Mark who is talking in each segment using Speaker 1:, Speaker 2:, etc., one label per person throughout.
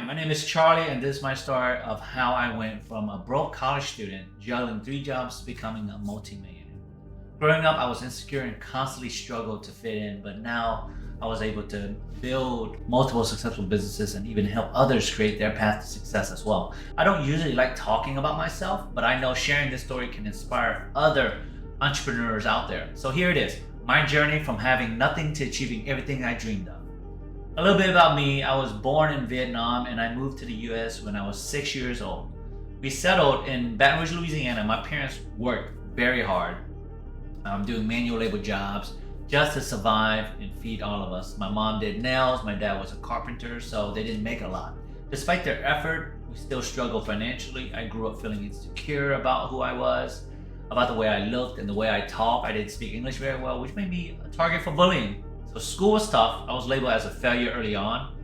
Speaker 1: my name is Charlie, and this is my story of how I went from a broke college student juggling 3 jobs to becoming a multi-millionaire. Growing up, I was insecure and constantly struggled to fit in, but now I was able to build multiple successful businesses and even help others create their path to success as well. I don't usually like talking about myself, but I know sharing this story can inspire other entrepreneurs out there. So here it is, my journey from having nothing to achieving everything I dreamed of. A little bit about me: I was born in Vietnam and I moved to the US when I was 6 years old. We settled in Baton Rouge, Louisiana. My parents worked very hard, doing manual labor jobs just to survive and feed all of us. My mom did nails, my dad was a carpenter, so they didn't make a lot. Despite their effort, we still struggled financially. I grew up feeling insecure about who I was, about the way I looked and the way I talked. I didn't speak English very well, which made me a target for bullying. So school was tough. I was labeled as a failure early on.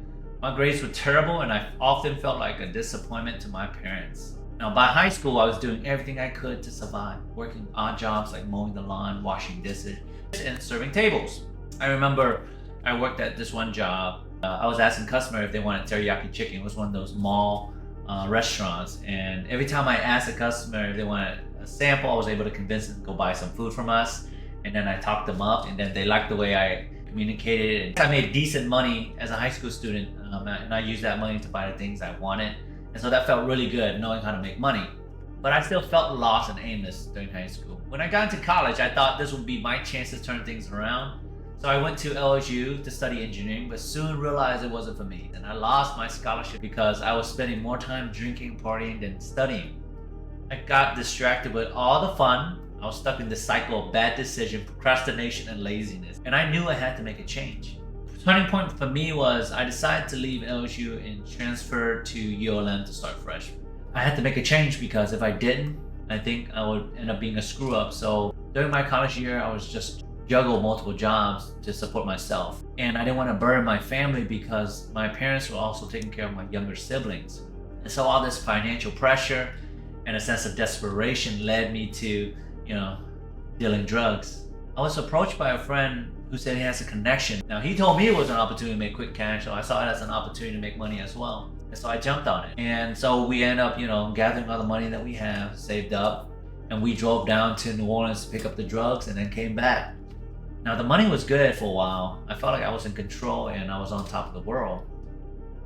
Speaker 1: My grades were terrible and I often felt like a disappointment to my parents. Now, by high school, I was doing everything I could to survive, working odd jobs like mowing the lawn, washing dishes, and serving tables. I remember I worked at this one job. I was asking customers if they wanted teriyaki chicken. It was one of those mall restaurants. And every time I asked a customer if they wanted a sample, I was able to convince them to go buy some food from us. And then I talked them up, and then they liked the way I communicated. And I made decent money as a high school student, and I used that money to buy the things I wanted. And so that felt really good, knowing how to make money. But I still felt lost and aimless during high school. When I got into college, I thought this would be my chance to turn things around. So I went to LSU to study engineering, but soon realized it wasn't for me. And I lost my scholarship because I was spending more time drinking, partying than studying. I got distracted with all the fun. I was stuck in this cycle of bad decision, procrastination, and laziness. And I knew I had to make a change. The turning point for me was I decided to leave LSU and transfer to ULM to start fresh. I had to make a change because if I didn't, I think I would end up being a screw up. So during my college year, I was just juggle multiple jobs to support myself. And I didn't want to burden my family because my parents were also taking care of my younger siblings. And so all this financial pressure and a sense of desperation led me to dealing drugs. I was approached by a friend who said he has a connection. Now, he told me it was an opportunity to make quick cash, so I saw it as an opportunity to make money as well. And so I jumped on it. And so we end up, gathering all the money that we have saved up, and we drove down to New Orleans to pick up the drugs and then came back. Now, the money was good for a while. I felt like I was in control and I was on top of the world.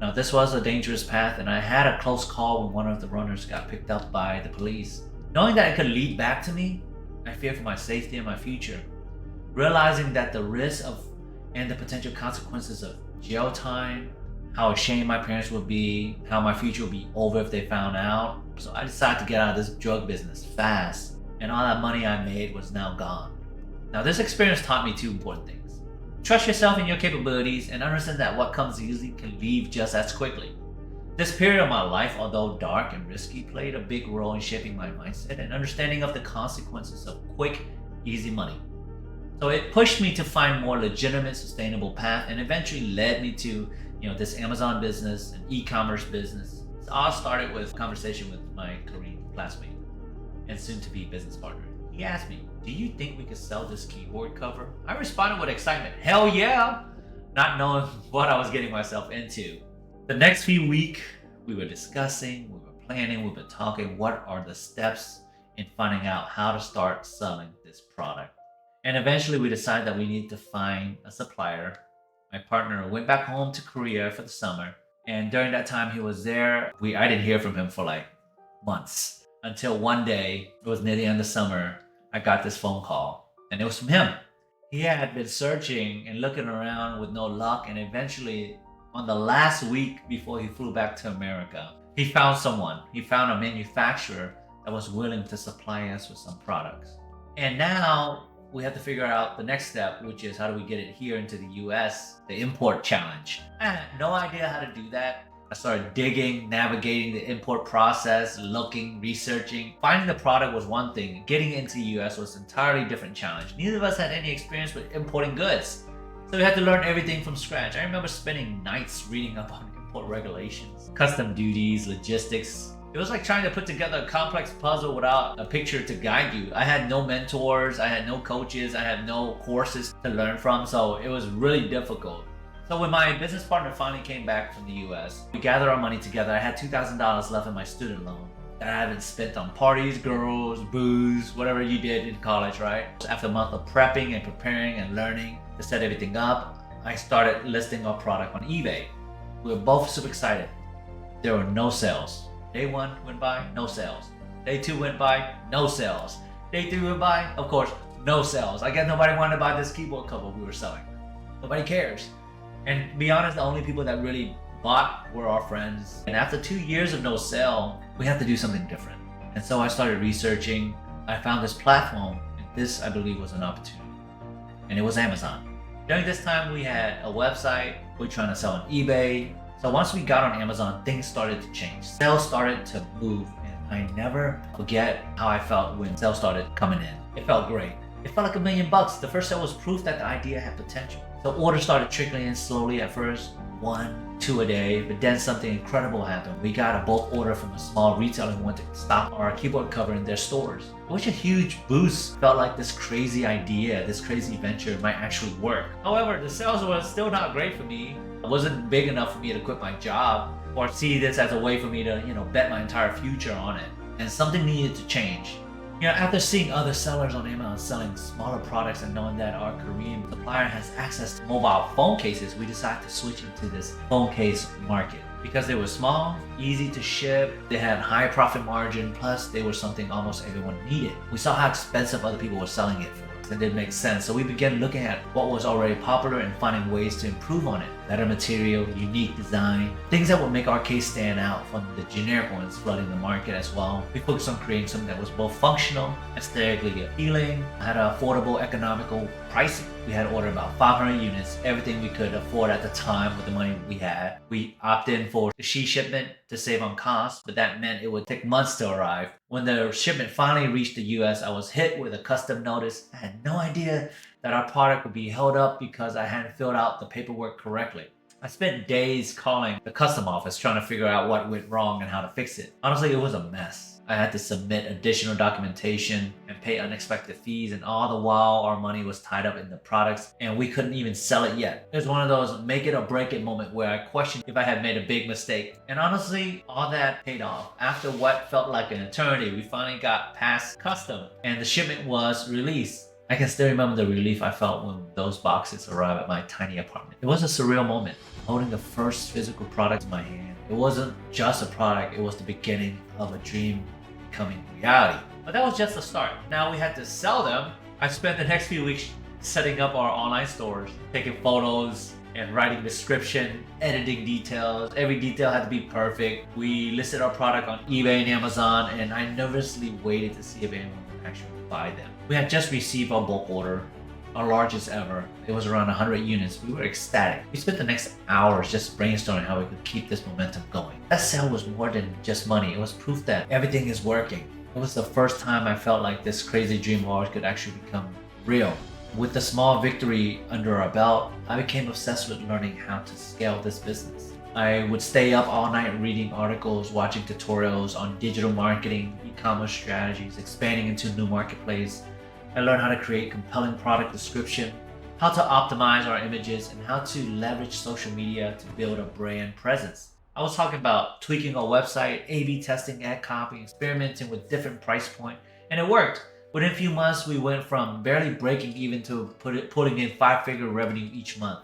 Speaker 1: Now, this was a dangerous path, and I had a close call when one of the runners got picked up by the police. Knowing that it could lead back to me, I feared for my safety and my future. Realizing that the risk of and the potential consequences of jail time, how ashamed my parents would be, how my future would be over if they found out. So I decided to get out of this drug business fast, and all that money I made was now gone. Now, this experience taught me 2 important things. Trust yourself and your capabilities, and understand that what comes easy can leave just as quickly. This period of my life, although dark and risky, played a big role in shaping my mindset and understanding of the consequences of quick, easy money. So it pushed me to find more legitimate, sustainable path, and eventually led me to, this Amazon business and e-commerce business. It all started with a conversation with my Korean classmate and soon-to-be business partner. He asked me, "Do you think we could sell this keyboard cover?" I responded with excitement, "Hell yeah!" Not knowing what I was getting myself into. The next few weeks, we were discussing, we were planning, we were talking, what are the steps in finding out how to start selling this product. And eventually we decided that we needed to find a supplier. My partner went back home to Korea for the summer. And during that time he was there, I didn't hear from him for like months. Until one day, it was near the end of summer, I got this phone call, and it was from him. He had been searching and looking around with no luck, and eventually, on the last week before he flew back to America, he found someone. He found a manufacturer that was willing to supply us with some products. And now we have to figure out the next step, which is how do we get it here into the US, the import challenge. I had no idea how to do that. I started digging, navigating the import process, looking, researching. Finding the product was one thing. Getting it into the US was an entirely different challenge. Neither of us had any experience with importing goods. So we had to learn everything from scratch. I remember spending nights reading up on import regulations, custom duties, logistics. It was like trying to put together a complex puzzle without a picture to guide you. I had no mentors, I had no coaches, I had no courses to learn from, so it was really difficult. So when my business partner finally came back from the US, we gathered our money together. I had $2,000 left in my student loan that I haven't spent on parties, girls, booze, whatever you did in college, right? After a month of prepping and preparing and learning to set everything up, I started listing our product on eBay. We were both super excited. There were no sales. Day 1 went by, no sales. Day 2 went by, no sales. Day 3 went by, of course, no sales. I guess nobody wanted to buy this keyboard cover we were selling. Nobody cares. And to be honest, the only people that really bought were our friends. And after 2 years of no sale, we had to do something different. And so I started researching. I found this platform, and this, I believe, was an opportunity. And it was Amazon. During this time, we had a website. We were trying to sell on eBay. So once we got on Amazon, things started to change. Sales started to move, and I never forget how I felt when sales started coming in. It felt great. It felt like $1 million. The first sale was proof that the idea had potential. So orders started trickling in slowly at first, 1, 2 a day, but then something incredible happened. We got a bulk order from a small retailer who wanted to stock our keyboard cover in their stores. It was a huge boost. Felt like this crazy idea, this crazy venture might actually work. However, the sales was still not great for me. It wasn't big enough for me to quit my job or see this as a way for me to, bet my entire future on it. And something needed to change. After seeing other sellers on Amazon selling smaller products and knowing that our Korean supplier has access to mobile phone cases, we decided to switch into this phone case market. Because they were small, easy to ship, they had high profit margin, plus they were something almost everyone needed. We saw how expensive other people were selling it for. It didn't make sense. So we began looking at what was already popular and finding ways to improve on it. Better material, unique design, things that would make our case stand out from the generic ones flooding the market as well. We focused on creating something that was both functional, aesthetically appealing, had an affordable, economical pricing. We had ordered about 500 units, everything we could afford at the time with the money we had. We opted in for the shipment to save on costs, but that meant it would take months to arrive. When the shipment finally reached the US, I was hit with a custom notice. I had no idea that our product would be held up because I hadn't filled out the paperwork correctly. I spent days calling the custom office trying to figure out what went wrong and how to fix it. Honestly, it was a mess. I had to submit additional documentation and pay unexpected fees, and all the while our money was tied up in the products and we couldn't even sell it yet. It was one of those make it or break it moment where I questioned if I had made a big mistake. And honestly, all that paid off. After what felt like an eternity, we finally got past custom and the shipment was released. I can still remember the relief I felt when those boxes arrived at my tiny apartment. It was a surreal moment, holding the first physical product in my hand. It wasn't just a product, it was the beginning of a dream becoming reality. But that was just the start. Now we had to sell them. I spent the next few weeks setting up our online stores, taking photos and writing description, editing details. Every detail had to be perfect. We listed our product on eBay and Amazon, and I nervously waited to see if anyone would actually buy them. We had just received our bulk order, our largest ever. It was around 100 units. We were ecstatic. We spent the next hours just brainstorming how we could keep this momentum going. That sale was more than just money. It was proof that everything is working. It was the first time I felt like this crazy dream of ours could actually become real. With the small victory under our belt, I became obsessed with learning how to scale this business. I would stay up all night reading articles, watching tutorials on digital marketing, e-commerce strategies, expanding into new marketplace. I learned how to create compelling product description, how to optimize our images, and how to leverage social media to build a brand presence. I was talking about tweaking our website, A/B testing, ad copy, experimenting with different price point, and it worked. Within a few months, we went from barely breaking even to putting in 5-figure revenue each month.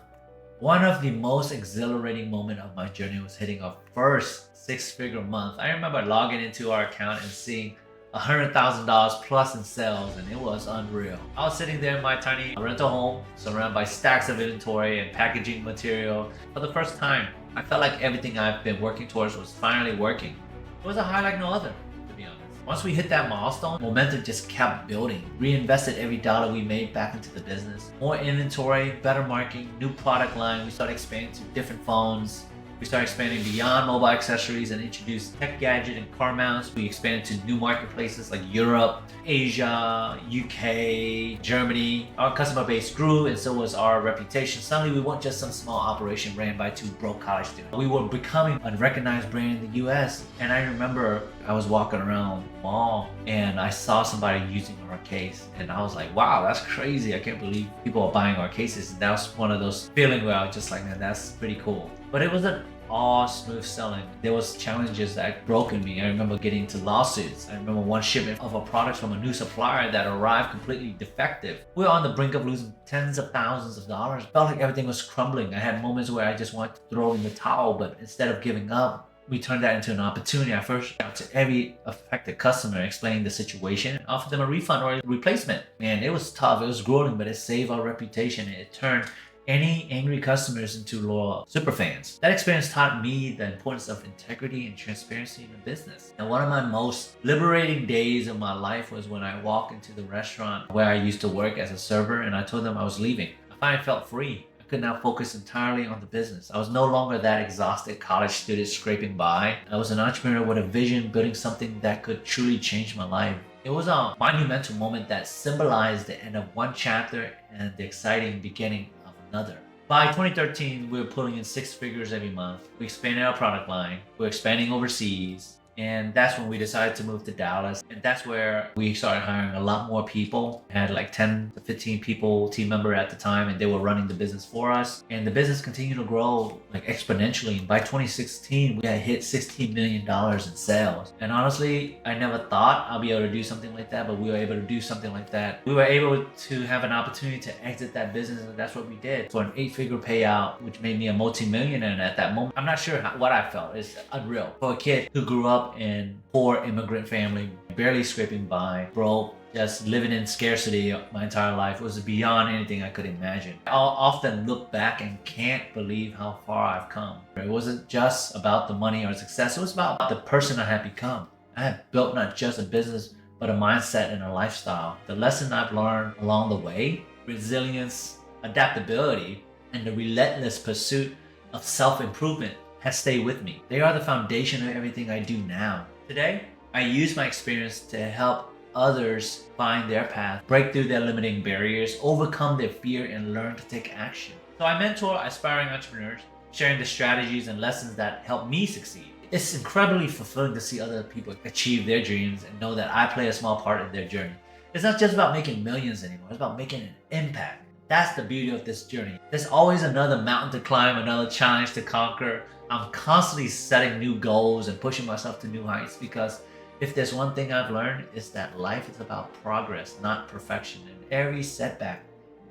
Speaker 1: One of the most exhilarating moments of my journey was hitting our first 6-figure month. I remember logging into our account and seeing $100,000 plus in sales, and it was unreal. I was sitting there in my tiny rental home, surrounded by stacks of inventory and packaging material. For the first time, I felt like everything I've been working towards was finally working. It was a high like no other, to be honest. Once we hit that milestone, momentum just kept building. Reinvested every dollar we made back into the business. More inventory, better marketing, new product line. We started expanding to different phones, We started expanding beyond mobile accessories and introduced tech gadget and car mounts. We expanded to new marketplaces like Europe, Asia, UK, Germany. Our customer base grew and so was our reputation. Suddenly we weren't just some small operation ran by two broke college students. We were becoming a recognized brand in the US. And I remember I was walking around the mall and I saw somebody using our case and I was like, wow, that's crazy. I can't believe people are buying our cases. And that was one of those feelings where I was just like, man, that's pretty cool. But it wasn't all smooth selling. There was challenges that broke in me. I remember getting into lawsuits. I remember one shipment of a product from a new supplier that arrived completely defective. We were on the brink of losing tens of thousands of dollars. Felt like everything was crumbling. I had moments where I just wanted to throw in the towel, but instead of giving up, we turned that into an opportunity. I first reached out to every affected customer, explaining the situation, and offered them a refund or a replacement. Man, it was tough, it was grueling, but it saved our reputation and it turned any angry customers into loyal superfans. That experience taught me the importance of integrity and transparency in a business. And one of my most liberating days of my life was when I walked into the restaurant where I used to work as a server and I told them I was leaving. I finally felt free. I could now focus entirely on the business. I was no longer that exhausted college student scraping by. I was an entrepreneur with a vision, building something that could truly change my life. It was a monumental moment that symbolized the end of one chapter and the exciting beginning another. By 2013, we were pulling in six figures every month. We expanded our product line. We're expanding overseas. And that's when we decided to move to Dallas. And that's where we started hiring a lot more people. We had like 10 to 15 people, team member at the time, and they were running the business for us. And the business continued to grow like exponentially. And by 2016, we had hit $16 million in sales. And honestly, I never thought I'll be able to do something like that, but we were able to do something like that. We were able to have an opportunity to exit that business, and that's what we did. For an 8-figure payout, which made me a multi-millionaire. And at that moment, I'm not sure what I felt. It's unreal. For a kid who grew up in poor immigrant family, barely scraping by, broke, just living in scarcity my entire life. It was beyond anything I could imagine. I'll often look back and can't believe how far I've come. It wasn't just about the money or success, it was about the person I had become. I had built not just a business, but a mindset and a lifestyle. The lesson I've learned along the way, resilience, adaptability, and the relentless pursuit of self-improvement has stayed with me. They are the foundation of everything I do now. Today, I use my experience to help others find their path, break through their limiting barriers, overcome their fear, and learn to take action. So I mentor aspiring entrepreneurs, sharing the strategies and lessons that help me succeed. It's incredibly fulfilling to see other people achieve their dreams and know that I play a small part in their journey. It's not just about making millions anymore, it's about making an impact. That's the beauty of this journey. There's always another mountain to climb, another challenge to conquer. I'm constantly setting new goals and pushing myself to new heights, because if there's one thing I've learned, it's that life is about progress, not perfection. And every setback,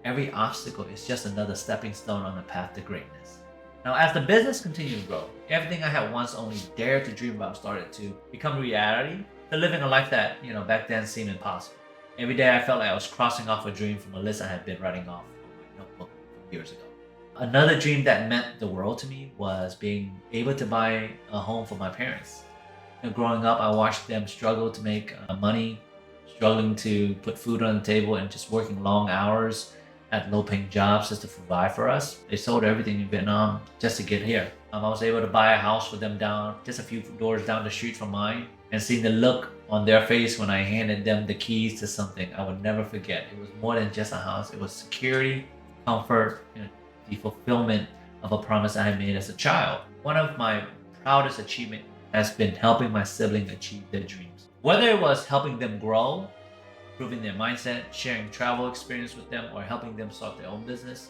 Speaker 1: every obstacle is just another stepping stone on the path to greatness. Now, as the business continued to grow, everything I had once only dared to dream about started to become reality, to living a life that, back then seemed impossible. Every day I felt like I was crossing off a dream from a list I had been writing off on my notebook years ago. Another dream that meant the world to me was being able to buy a home for my parents. Growing up, I watched them struggle to make money, struggling to put food on the table, and just working long hours at low-paying jobs just to provide for us. They sold everything in Vietnam just to get here. I was able to buy a house for them just a few doors down the street from mine, and seeing the look on their face when I handed them the keys to something I would never forget. It was more than just a house. It was security, comfort, and the fulfillment of a promise I had made as a child. One of my proudest achievements has been helping my siblings achieve their dreams. Whether it was helping them grow, improving their mindset, sharing travel experience with them, or helping them start their own business,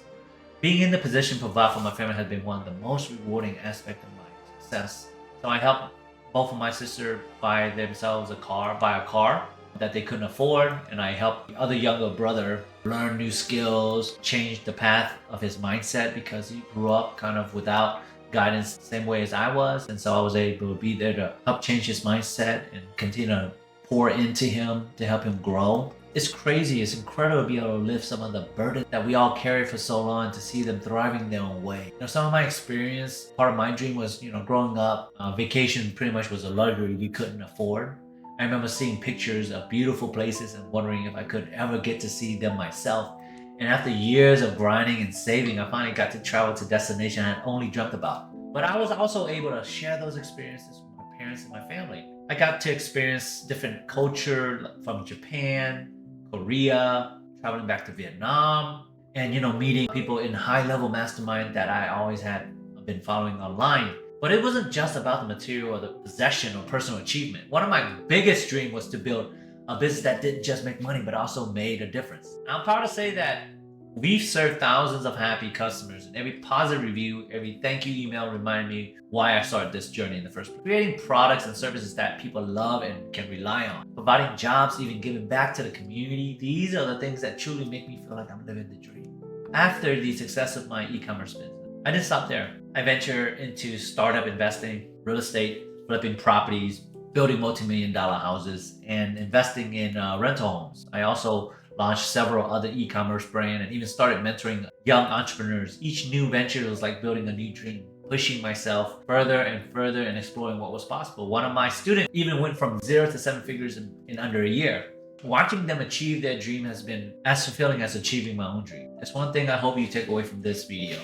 Speaker 1: being in the position to provide for my family has been one of the most rewarding aspects of my success. So I helped both of my sisters buy themselves a car that they couldn't afford, and I helped the other younger brother learn new skills, change the path of his mindset, because he grew up kind of without guidance the same way as I was. And so I was able to be there to help change his mindset and continue to pour into him to help him grow. It's crazy, it's incredible to be able to lift some of the burden that we all carry for so long, to see them thriving their own way. Some of my experience, part of my dream was, growing up, vacation pretty much was a luxury we couldn't afford. I remember seeing pictures of beautiful places and wondering if I could ever get to see them myself. And after years of grinding and saving, I finally got to travel to a destination I had only dreamt about. But I was also able to share those experiences with my parents and my family. I got to experience different culture from Japan, Korea, traveling back to Vietnam, and meeting people in high-level mastermind that I always had been following online. But it wasn't just about the material or the possession or personal achievement. One of my biggest dreams was to build a business that didn't just make money, but also made a difference. I'm proud to say that we've served thousands of happy customers, and every positive review, every thank you email remind me why I started this journey in the first place. Creating products and services that people love and can rely on. Providing jobs, even giving back to the community. These are the things that truly make me feel like I'm living the dream. After the success of my e-commerce business, I didn't stop there. I ventured into startup investing, real estate, flipping properties, building multi-million-dollar houses, and investing in rental homes. I also launched several other e-commerce brands and even started mentoring young entrepreneurs. Each new venture was like building a new dream, pushing myself further and further and exploring what was possible. One of my students even went from 0 to 7 figures in under a year. Watching them achieve their dream has been as fulfilling as achieving my own dream. That's one thing I hope you take away from this video,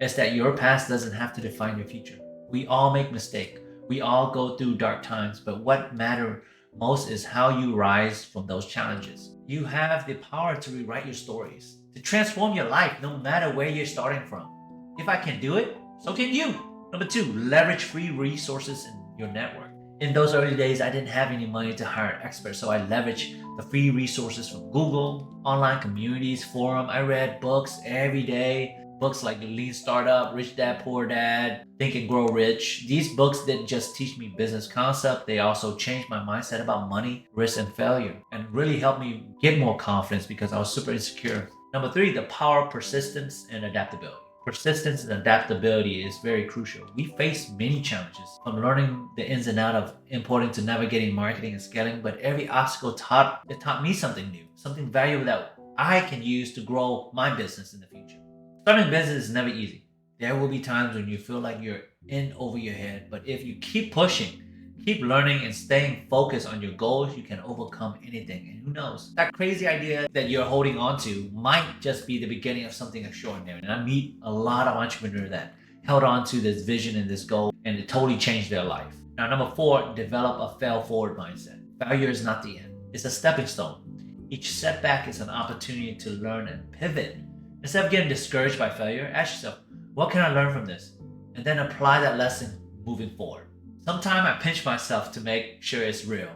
Speaker 1: is that your past doesn't have to define your future. We all make mistakes. We all go through dark times, but what matters most is how you rise from those challenges. You have the power to rewrite your stories, to transform your life no matter where you're starting from. If I can do it, so can you. Number 2, leverage free resources in your network. In those early days, I didn't have any money to hire experts, so I leveraged the free resources from Google, online communities, forum. I read books every day. Books like Lean Startup, Rich Dad, Poor Dad, Think and Grow Rich. These books didn't just teach me business concept, they also changed my mindset about money, risk, and failure, and really helped me get more confidence because I was super insecure. Number 3, the power of persistence and adaptability. Persistence and adaptability is very crucial. We face many challenges, from learning the ins and outs of importing to navigating marketing and scaling, but every obstacle taught me something new, something valuable that I can use to grow my business in the future. Starting a business is never easy. There will be times when you feel like you're in over your head, but if you keep pushing, keep learning, and staying focused on your goals, you can overcome anything. And who knows, that crazy idea that you're holding on to might just be the beginning of something extraordinary. And I meet a lot of entrepreneurs that held on to this vision and this goal, and it totally changed their life. Now, number 4, develop a fail-forward mindset. Failure is not the end. It's a stepping stone. Each setback is an opportunity to learn and pivot. Instead of getting discouraged by failure, ask yourself, what can I learn from this? And then apply that lesson moving forward. Sometimes I pinch myself to make sure it's real.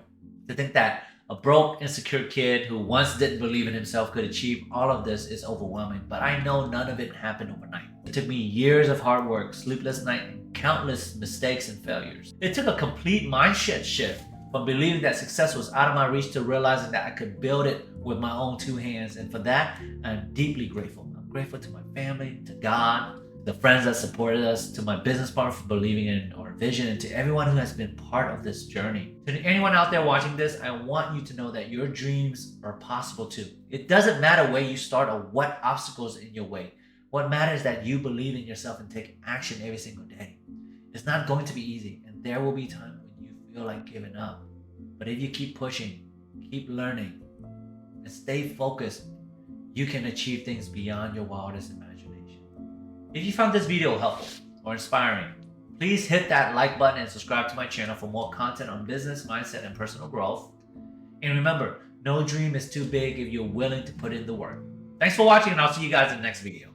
Speaker 1: To think that a broke, insecure kid who once didn't believe in himself could achieve all of this is overwhelming, but I know none of it happened overnight. It took me years of hard work, sleepless nights, and countless mistakes and failures. It took a complete mindset shift from believing that success was out of my reach to realizing that I could build it with my own 2 hands. And for that, I'm deeply grateful. I'm grateful to my family, to God, the friends that supported us, to my business partner for believing in our vision, and to everyone who has been part of this journey. To anyone out there watching this, I want you to know that your dreams are possible too. It doesn't matter where you start or what obstacles in your way. What matters is that you believe in yourself and take action every single day. It's not going to be easy, and there will be times when you feel like giving up. But if you keep pushing, keep learning, and stay focused, you can achieve things beyond your wildest imagination. If you found this video helpful or inspiring, please hit that like button and subscribe to my channel for more content on business, mindset, and personal growth. And remember, no dream is too big if you're willing to put in the work. Thanks for watching, and I'll see you guys in the next video.